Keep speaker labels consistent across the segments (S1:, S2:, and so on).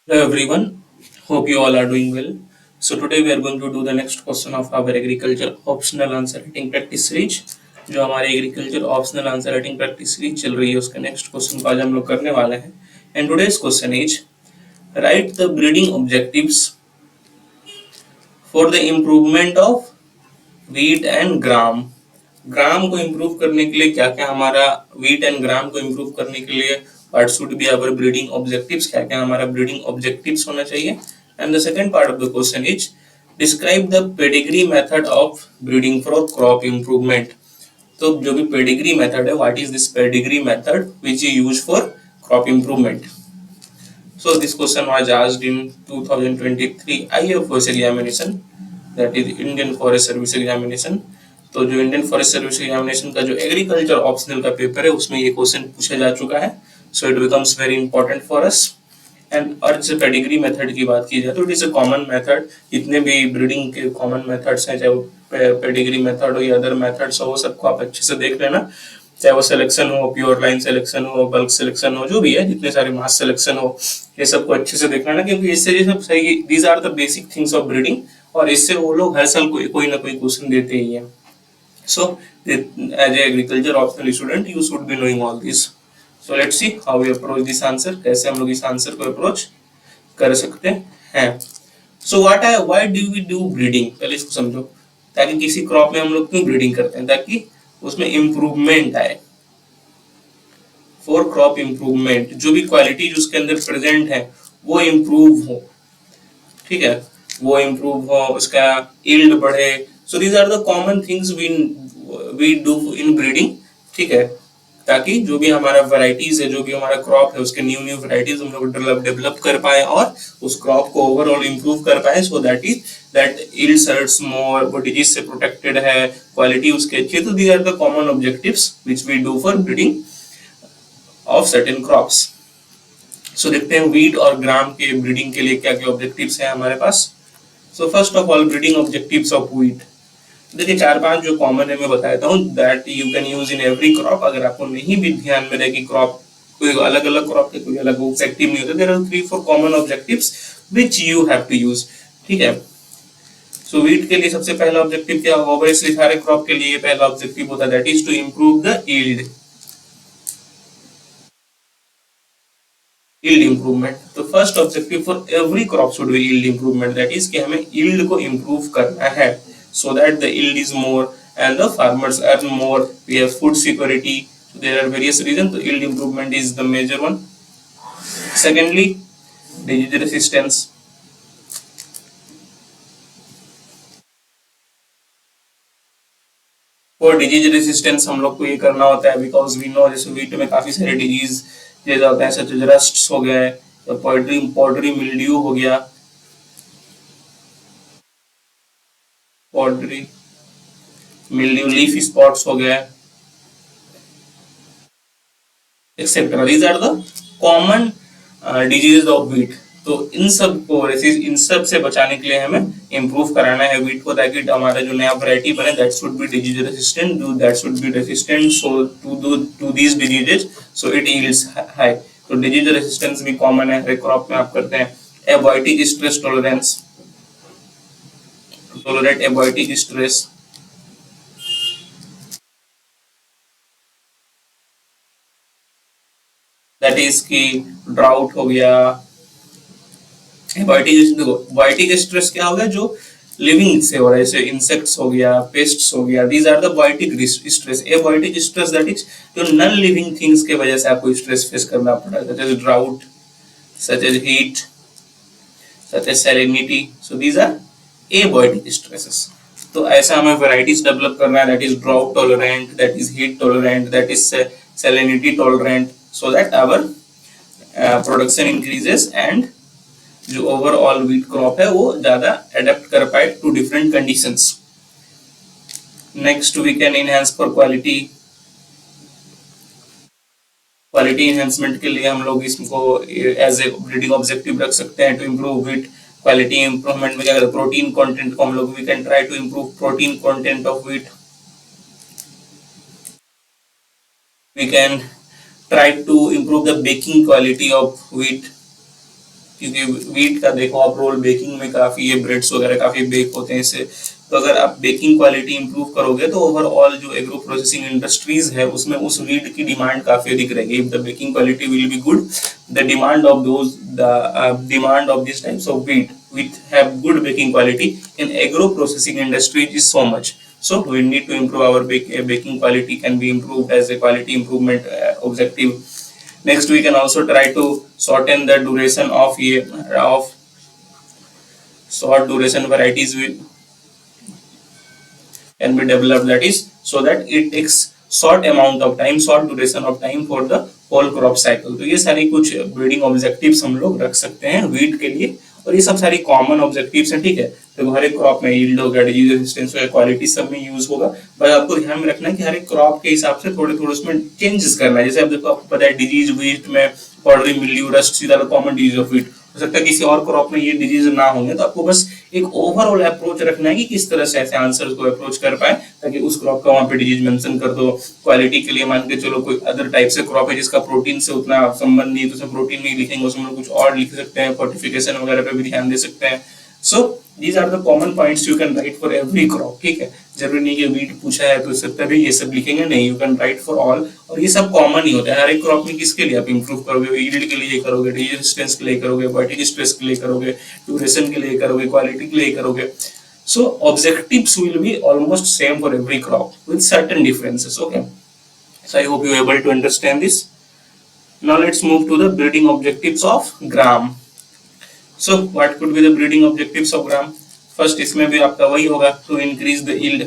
S1: Hello everyone, hope you all are doing well. So today we are going to do the next question of our agriculture optional answer writing practice series. जो हमारी agriculture optional answer writing practice series चल रही है उसके next question को आज हम लोग करने वाले हैं. And today's question is write the breeding objectives for the improvement of wheat and gram. Gram को इम्प्रूव करने के लिए क्या क्या हमारा वीट एंड ग्राम को इम्प्रूव करने के लिए what should be our breeding objectives, क्या क्या हमारा ब्रीडिंग ऑब्जेक्टिव्स होना चाहिए. And the second part of the question is describe the pedigree method of breeding for crop improvement. तो जो भी पेडिग्री मेथड है, what is this pedigree method which you use for crop improvement. So this question was asked in 2023 IFOS examination, that is Indian Forest Service examination. तो जो Indian forest service examination का जो agriculture optional का paper है उसमें ये question पूछा जा चुका है. So it becomes very important for us. And और जैसे पेडिग्री मेथड की बात की जाए तो it is a common method. जितने भी ब्रीडिंग के कॉमन मेथड्स हैं, चाहे वो पेडिग्री मेथड हो या अदर मेथड्स हो, सबको आप अच्छे से देख लेना. चाहे वो सिलेक्शन हो, प्योर लाइन सिलेक्शन हो, बल्क सिलेक्शन हो, जो भी है, जितने सारे मास सिलेक्शन हो, ये सबको अच्छे से देखना ना, क्योंकि इससे ये सब सही, these are the basic things of breeding. और इससे वो लोग हर साल कोई ना कोई क्वेश्चन देते ही हैं. So, as a agriculture optional student, you should be knowing all this. So let's see how we approach this answer. कैसे हम लोग इस आंसर को अप्रोच कर सकते हैं. So why do we do breeding? पहले इसको समझो. ताकि किसी क्रॉप में हम लोग क्यों ब्रीडिंग करते हैं? ताकि उसमें इम्प्रूवमेंट आए. फॉर क्रॉप इम्प्रूवमेंट, जो भी क्वालिटी उसके अंदर प्रेजेंट है वो इम्प्रूव हो. ठीक है, वो इम्प्रूव हो, उसका यील्ड बढ़े. So these are the common things we do in breeding. ठीक है, ताकि जो भी हमारा वैरायटीज है, जो भी हमारा क्रॉप है, उसके न्यू न्यू वैरायटीज हम लोग डेवलप कर पाए और उस क्रॉप को ओवरऑल इम्प्रूव कर पाए. सो दैट यील्ड हर्ट्स मोर, वो डिजीज से प्रोटेक्टेड है, क्वालिटी उसकी अच्छी है. तो these are the common objectives which we do for breeding of certain crops. So देखते हैं वीट और ग्राम के ब्रीडिंग के लिए क्या क्या ऑब्जेक्टिव्स हैं हमारे पास. So first of all breeding objectives of wheat. देखिए चार पांच जो कॉमन है मैं बताता हूँ, that you can use in every crop. अगर आपको नहीं भी ध्यान में रहे कि क्रॉप कोई अलग अलग क्रॉप के कोई अलग ऑब्जेक्टिव नहीं होता, there are 3-4 common objectives which you have to use. ठीक है, सो वीट के लिए सबसे पहला ऑब्जेक्टिव क्या होगा? ऑब्वियसली सारे क्रॉप के लिए पहला ऑब्जेक्टिव होता है, that is to improve the yield. Yield improvement. तो first objective for every crop should be yield improvement. That is कि हमें यील्ड को इंप्रूव करना है, so that the yield is more and the farmers earn more. We have food security. So there are various reasons. So yield improvement is the major one. Secondly, disease resistance. For disease resistance हम लोग को ये करना होता है because we know जैसे wheat में काफी सारे डिजीज जैसे होते हैं, such as rusts हो गए, पोल्ट्री मिल्ड्यू हो गया, पोल्ट्री मिल्ड्यू, लीफ स्पॉट्स हो गया, etcetera. These are the common disease of wheat. तो इन सब से बचाने के लिए हमें इंप्रूव कराना है वीट को, ताकि हमारा जो नया वैरायटी बने that should be disease resistant, that should be resistant so to these diseases, so it yields high. तो डिजीज रेसिस्टेंस भी कॉमन है, हर क्रॉप में आप करते हैं. Abiotic stress tolerance, tolerate abiotic stress. That is की ड्राउट हो गया. बायोटिक स्ट्रेस क्या हो गया? जो लिविंग से हो रहा है, जैसे इंसेक्ट्स हो गया, पेस्ट्स हो गया, these are the biotic stress. A biotic stress that is जो नॉन लिविंग थिंग्स के वजह से आपको स्ट्रेस फेस करना पड़ा, such as drought, such as heat, such as salinity. So these are a biotic stresses. तो ऐसा हमें वैरायटीज डेवलप करना है, that is drought tolerant, that is heat tolerant, that is salinity tolerant, so that our production increases and जो overall wheat crop है वो ज्यादा adapt कर पाए to different conditions. Next we can enhance for quality. Quality enhancement के लिए हम लोग इसको एज ए ब्रीडिंग ऑब्जेक्टिव रख सकते हैं to improve wheat. Quality improvement में क्या करते हैं? प्रोटीन कंटेंट को हम लोग we can try to improve protein content of wheat. We can try to improve the baking quality of wheat. क्योंकि वीट का देखो आप रोल बेकिंग में काफी, ये ब्रेड्स वगैरह काफी बेक होते हैं इससे। तो अगर आप बेकिंग क्वालिटी इंप्रूव करोगे तो ओवरऑल जो एग्रो प्रोसेसिंग इंडस्ट्रीज है उसमें उस वीट की डिमांड काफी अधिक रहेगी। If the baking quality will be good, the demand of those the demand of this types of wheat which have good baking quality in agro processing industry is so much. So we need to improve our baking quality, can be improved as a quality improvement objective. Next we can also try to shorten the duration of short duration varieties will can be developed, that is so that it takes short amount of time, short duration of time for the whole crop cycle. तो ये सारी कुछ breeding objectives हम लोग रख सकते हैं wheat के लिए, और ये सब सारी कॉमन ऑब्जेक्टिव्स हैं, ठीक है। तो हर एक क्रॉप में यील्ड होगा, डिजीज रेजिस्टेंस होगा, क्वालिटी सब में यूज होगा, बस आपको ध्यान में रखना है कि हर एक क्रॉप के हिसाब से थोड़े थोड़े उसमें चेंजेस करना है। जैसे आप देखो, आपको पता है डिजीज वीट में powdery mildew, रस्ट, सीधा कॉमन डिजीज ऑफ वीट, हो सकता है किसी और क्रॉप में ये डिजीज ना होंगे। तो आपको बस एक ओवरऑल अप्रोच रखना है कि किस तरह से ऐसे आंसर्स को अप्रोच कर पाए, ताकि उस क्रॉप का वहां पे डिजीज मेंशन कर दो। क्वालिटी के लिए मान के चलो कोई अदर टाइप से क्रॉप है जिसका प्रोटीन से उतना संबंध नहीं है, तो उसमें प्रोटीन नहीं लिखेंगे, उसमें कुछ और लिख सकते हैं, फोर्टिफिकेशन वगैरह पे भी ध्यान दे सकते हैं। So these are the common points you can write for every crop, ठीक है। जरूरी नहीं कि वीट पूछा है तो सब तभी ये सब लिखेंगे, नहीं, you can write for all. और ये सब कॉमन ही होता है हर एक क्रॉप में। किसके लिए आप इंप्रूव करोगे? यील्ड के लिए करोगे, डिजीज रेजिस्टेंस के लिए करोगे, वर्टिकल स्ट्रेस के लिए करोगे, ड्यूरेशन के लिए करोगे, क्वालिटी के लिए करोगे। So objectives will be almost same for every crop with certain differences. Okay, so I hope you are able to understand this. Now let's move to the breeding objectives of gram. So what could be the breeding objectives of gram? First, इसमें भी आपका वही होगा, to increase the yield.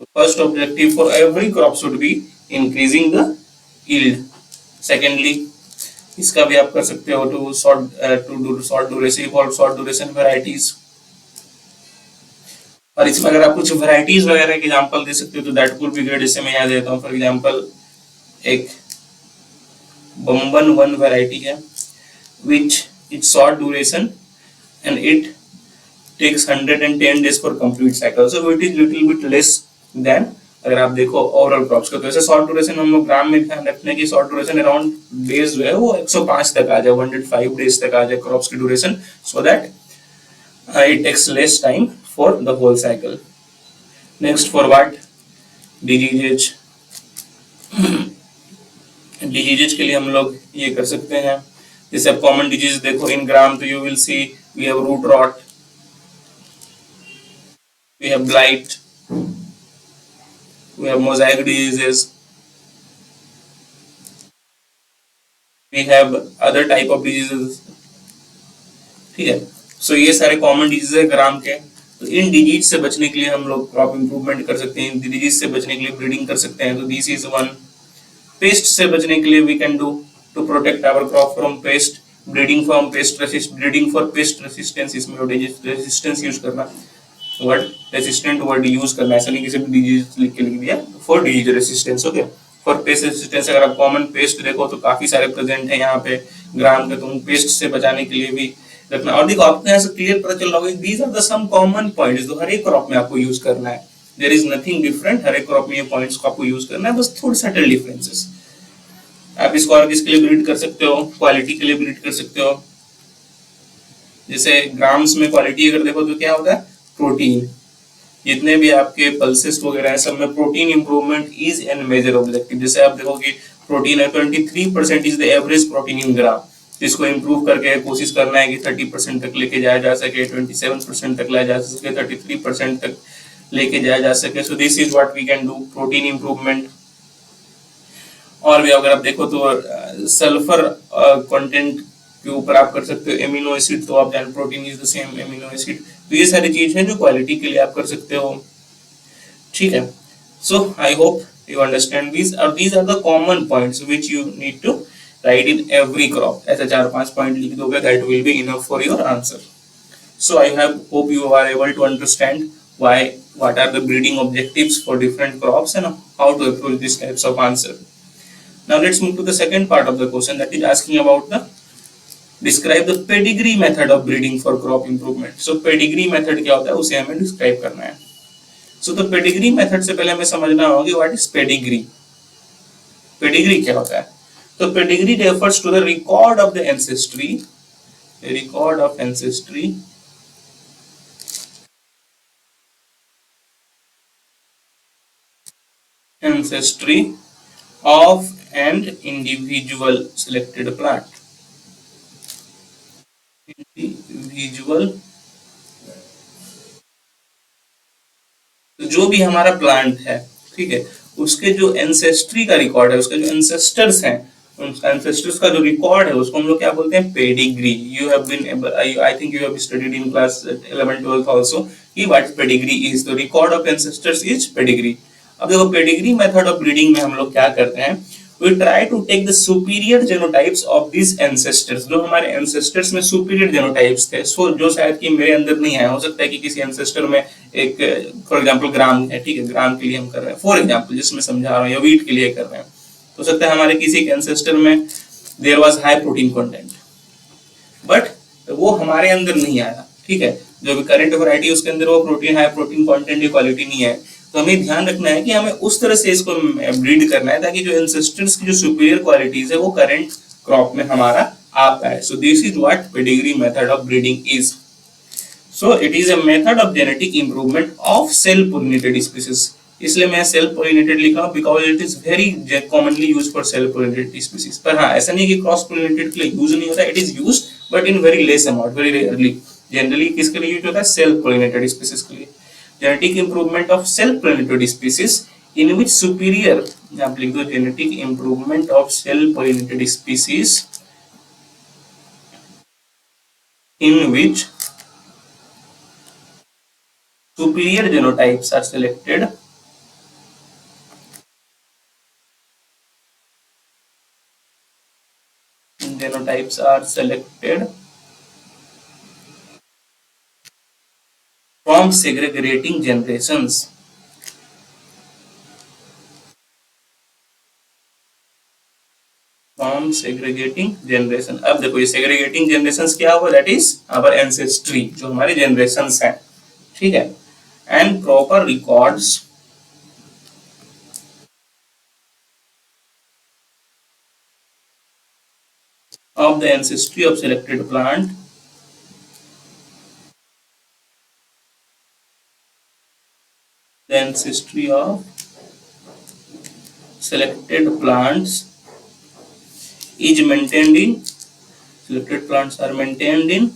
S1: The first objective for every crop should be increasing the yield. Secondly, इसका भी आप कर सकते हो टू शॉर्ट ड्यूरेशन वैरायटीज। और इसमें अगर आप कुछ वैरायटीज वगैरह के एग्जांपल दे सकते हो तो दैट कुड बी ग्रेट। जैसे मैं यहाँ देता हूँ फॉर एग्जांपल, एक बम्बन वन वैरायटी है which it's short duration and it takes 110 days for complete cycle, so it is little bit less than अगर आप देखो ओवरऑल क्रॉप्स का। तो ऐसे शॉर्ट ड्यूरेशन हम लोग ग्राम में ध्यान रखते हैं कि शॉर्ट ड्यूरेशन अराउंड डेज जो है वो 105 तक आ जाए, 105 डेज तक आ जाए क्रॉप्स की duration, so that it takes less time for the whole cycle. Next for what? Diseases. Diseases के लिए हम लोग ये कर सकते हैं, जैसे आप कॉमन डिजीज देखो इन ग्राम, तो you will see we have root rot, we have blight, we have mosaic diseases, we have other type of diseases, ठीक है। सो ये सारे कॉमन डिजीज है ग्राम के। तो इन डिजीज से बचने के लिए हम लोग क्रॉप इंप्रूवमेंट कर सकते हैं, इन डिजीज से बचने के लिए ब्रीडिंग कर सकते हैं। तो दिस इज वन। पेस्ट से बचने के लिए we can do to protect our crop from pest, breeding for pest resistance, इसमें रेसिस्टेंस यूज करना, वर्ड रेसिस्टेंट वर्ड यूज करना, ऐसा नहीं किसी भी डिजीज लिख के लिख दिया, for disease resistance. Okay, for pest resistance अगर आप कॉमन पेस्ट देखो तो काफी सारे प्रेजेंट है यहाँ पे ग्राम के, तो उन पेस्ट से बचाने के लिए भी रखना। और देखो आपको यहाँ से क्लियर पता चल रहा होगा, these are the some common points जो हर एक क्रॉप में आपको यूज करना है। देयर इज नथिंग डिफरेंट, हर एक क्रॉप में ये पॉइंट्स को आपको यूज करना है, बस थोड़ी सटल डिफरेंसेस। आप इसको और किसके लिए ब्रीड कर सकते हो? क्वालिटी के लिए ब्रीड कर सकते हो। जैसे ग्राम्स में क्वालिटी अगर देखो तो क्या होता है? प्रोटीन। जितने भी आपके पल्सेस वगैरह है सब में protein improvement is an major objective. जैसे आप देखोगे प्रोटीन है 23% is the average protein in gram, इसको इंप्रूव करके कोशिश करना है कि 30% तक लेके जाया जा सके, 27% तक लाया जा सके, 33% तक लेके जाया जा सके। So this is what we can do, protein improvement. और भी अगर आप देखो तो सल्फर कंटेंट के ऊपर आप कर सकते हो, एमिनो एसिड, तो आप जान protein is the same amino acid. तो ये सारी चीज है जो क्वालिटी के लिए आप कर सकते हो, ठीक है। So I hope you understand this, और these are the common points which you need to write in every crop. ऐसे 4-5 पॉइंट लिख दोगे, that will be enough for your answer. So I hope you are able to understand what are the breeding objectives for different crops and how to approach these types of answer. Now let's move to the second part of the question, that is asking about the describe the pedigree method of breeding for crop improvement. So pedigree method क्या होता है उसे हमें describe करना है। So तो pedigree method से पहले हमें समझना होगा कि what is pedigree, pedigree क्या होता है। तो pedigree refers to the record of the ancestry, record of ancestry of an individual selected plant, individual, जो भी हमारा प्लांट है, ठीक है, उसके जो एंसेस्ट्री का रिकॉर्ड है, उसके जो एंसेस्टर्स हैं, उन एंसेस्टर्स का जो रिकॉर्ड है उसको हम लोग क्या बोलते हैं, pedigree. You have been, I think you have studied in class 11 12 also कि what pedigree is, the record of ancestors is pedigree. अब देखो पेडिग्री मेथड ऑफ ब्रीडिंग में हम लोग क्या करते हैं, we try to take the superior genotypes of these ancestors, जो हमारे ancestors में superior genotypes थे, सो जो शायद कि मेरे अंदर नहीं आया, हो सकता है कि किसी ancestor में एक, फॉर एग्जांपल ग्राम है, ठीक है, ग्राम के लिए हम कर रहे हैं फॉर एग्जांपल, जिसमें समझा रहा हूँ, या वीट के लिए कर रहे हैं, हो सकता है हमारे किसी के ancestor में there was high protein content, but वो हमारे अंदर नहीं आया, ठीक है, जो भी करंट वैरायटी उसके अंदर वो प्रोटीन, हाई प्रोटीन कंटेंट की क्वालिटी नहीं है, तो हमें ध्यान रखना है कि हमें उस तरह से इसको ब्रीड करना है ताकि जो एंसेस्टर्स की जो सुपीरियर क्वालिटीज है वो करंट क्रॉप में हमारा आ पाए। सो this is what pedigree method of breeding is. So it is a method of genetic improvement of self pollinated species, इसलिए मैं सेल्फ पोलिनेटेड लिखा हूं because it is very commonly used for self pollinated species. पर हाँ, ऐसा नहीं कि cross pollinated के लिए यूज नहीं होता, it is used but in very less amount, very rarely. Generally किसके लिए यूज होता है, सेल्फ पोलिनेटेड स्पीसीज के लिए। genetic improvement of self-pollinated species in which superior, आप लिख दो genetic improvement of self-pollinated species in which superior genotypes are selected, genotypes are selected from segregating generations, from segregating generation। अब देखो ये segregating generations क्या हुआ, that is our ancestry, जो हमारे generations हैं, ठीक है, and proper records of the ancestry of selected plant, the ancestry of selected plants is maintained in, selected plants are maintained in,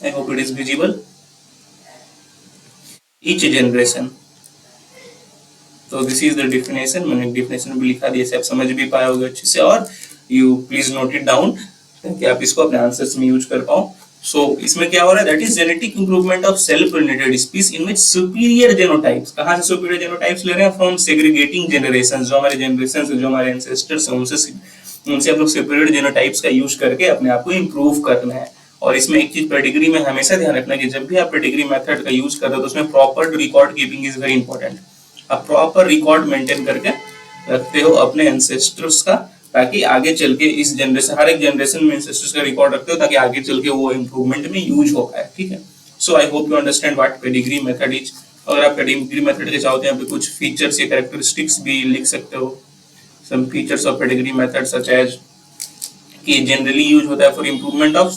S1: I hope it is visible, each generation। तो this is the definition, मैंने definition भी लिखा दिया, आप समझ भी पाए होगे अच्छे से, और you please note it down ताकि आप इसको अपने आंसर्स में यूज कर पाओ। सो इसमें क्या हो रहा है, that is genetic improvement of self pollinated species in which superior genotypes, कहां से सुपीरियर जेनोटाइप्स ले रहे हैं, फ्रॉम सेग्रीगेटिंग जनरेशन, जो हमारे जनरेशन जो हमारे एंसेस्टर्स हैं उनसे आप लोग सुपीरियर जेनोटाइप्स का यूज करके अपने आप को इंप्रूव करना है। और इसमें एक चीज पेडिग्री में हमेशा ध्यान रखना कि जब भी आप पेडिग्री मेथड का यूज कर रहे हो तो उसमें proper record keeping is very important. आप प्रॉपर रिकॉर्ड मेंटेन करके रखते हो अपने एंसेस्टर्स का, ताकि आगे चल के इस जनरेशन, हर एक जनरेशन में एंसेस्टर्स का रिकॉर्ड रखते हो ताकि आगे चल के वो इंप्रूवमेंट में यूज हो पाए, ठीक है। So I hope you understand what pedigree method is. अगर आप पेडिग्री मेथड के चाहते हैं, कुछ फीचर्स या कैरेक्टरिस्टिक्स भी लिख सकते हो, some features of pedigree method such as कि जनरली यूज होता है for improvement of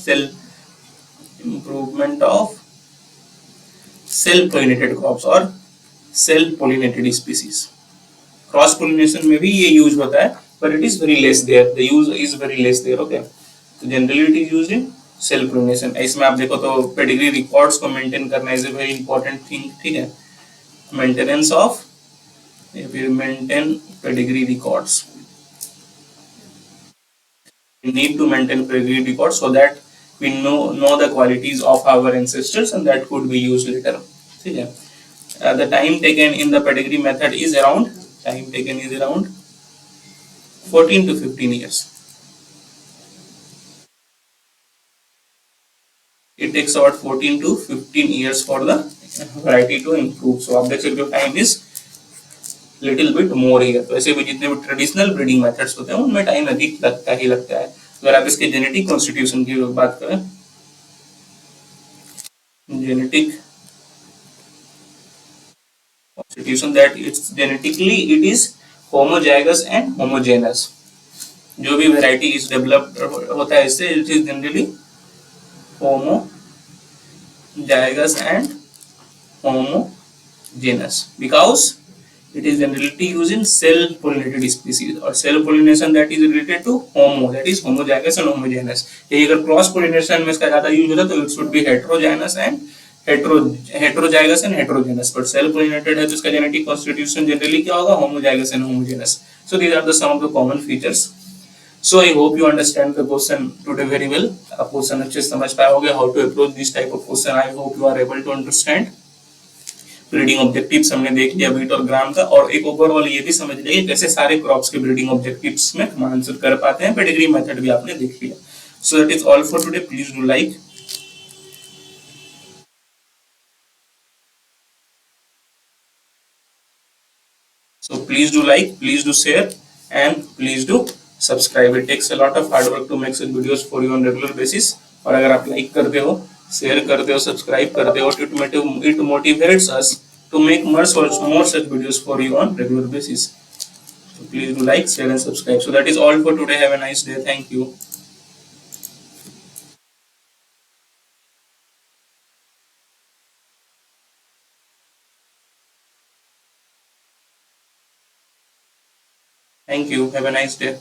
S1: self pollinated crops और self pollinated species. Cross pollination में भी ये यूज होता है, but it is very less there, the use is very less there, okay। तो generally it is used in self pollination. इसमें आप देखो तो पेडिग्री रिकॉर्ड्स को मेंटेन करना is a very important thing, ठीक है, मेंटेनेंस ऑफ, फिर maintain pedigree records, we need to maintain pedigree records so that we know the qualities of our ancestors and that could be used later, ठीक है। The time taken in the pedigree method is around 14 to 15 years। It takes about 14 to 15 years for the variety to improve। So आप देख सकते हो time is little bit more here। तो ऐसे भी जितने भी ट्रेडिशनल ब्रीडिंग मेथड्स होते हैं उनमें टाइम अधिक लगता है। अगर आप इसके जेनेटिक कॉन्स्टिट्यूशन की बात करें, genetic constitution, that it's genetically it is homozygous and homogeneous। जो भी वेराइटी इज डेवलप्ड होता है इससे, it is generally homozygous and homogeneous because it is generally used in cell pollinated species or cell pollination that is related to homo, that is homozygous and homogeneous. यही अगर cross pollination में इसका ज्यादा use होता है तो it should be heterozygous and heterozygous and heterogenous, but self pollinated है तो इसका जेनेटिक कॉन्स्टिट्यूशन जनरली क्या होगा, homozygous and homogenous. So these are the some of the common features. So I hope you understand the question today very well. आप question अच्छे से समझ पाए होंगे. How to approach this type of question, I hope you are able to understand. Breeding objectives हमने देख लिया wheat और ग्राम का, और एक ओवरऑल ये भी समझ लिया कि कैसे सारे क्रॉप्स के ब्रीडिंग ऑब्जेक्टिव्स में हम आंसर कर पाते हैं. पेडिग्री मेथड भी आपने देख लिया. So that is all for today. Please do like. So please do like, please do share, and please do subscribe. It takes a lot of hard work to make such videos for you on regular basis. और अगर आप like करते हो, share करते हो, subscribe करते हो, it motivates us to make more such videos for you on regular basis. So please do like, share, and subscribe. So that is all for today. Have a nice day. Thank you. Thank you. Have a nice day.